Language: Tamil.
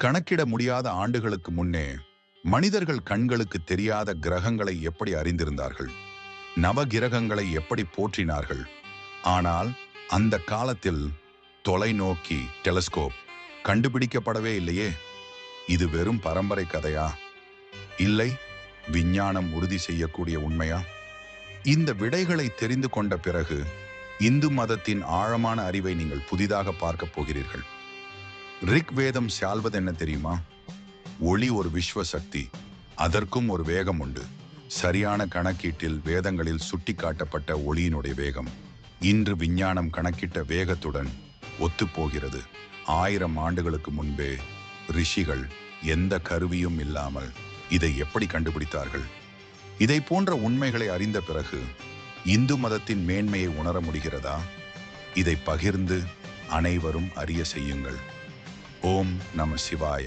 கணக்கிட முடியாத ஆண்டுகளுக்கு முன்னே மனிதர்கள் கண்களுக்கு தெரியாத கிரகங்களை எப்படி அறிந்திருந்தார்கள், நவகிரகங்களை எப்படி போற்றினார்கள். ஆனால் அந்த காலத்தில் தொலைநோக்கி டெலஸ்கோப் கண்டுபிடிக்கப்படவே இல்லையே. இது வெறும் பரம்பரை கதையா, இல்லை விஞ்ஞானம் உறுதி செய்யக்கூடிய உண்மையா? இந்த விடைகளை தெரிந்து கொண்ட பிறகு இந்து மதத்தின் ஆழமான அறிவை நீங்கள் புதிதாக பார்க்க போகிறீர்கள். ரிக் வேதம் சால்வது என்ன தெரியுமா? ஒளி ஒரு விஸ்வ சக்தி, அதற்கும் ஒரு வேகம் உண்டு. சரியான கணக்கீட்டில் வேதங்களில் சுட்டிக்காட்டப்பட்ட ஒளியினுடைய வேகம் இன்று விஞ்ஞானம் கணக்கிட்ட வேகத்துடன் ஒத்துப்போகிறது. 1000 ஆண்டுகளுக்கு முன்பே ரிஷிகள் எந்த கருவியும் இல்லாமல் இதை எப்படி கண்டுபிடித்தார்கள்? இதை போன்ற உண்மைகளை அறிந்த பிறகு இந்து மதத்தின் மேன்மையை உணர முடிகிறதா? இதை பகிர்ந்து அனைவரும் அறிய செய்யுங்கள். ஓம் நம சிவாய.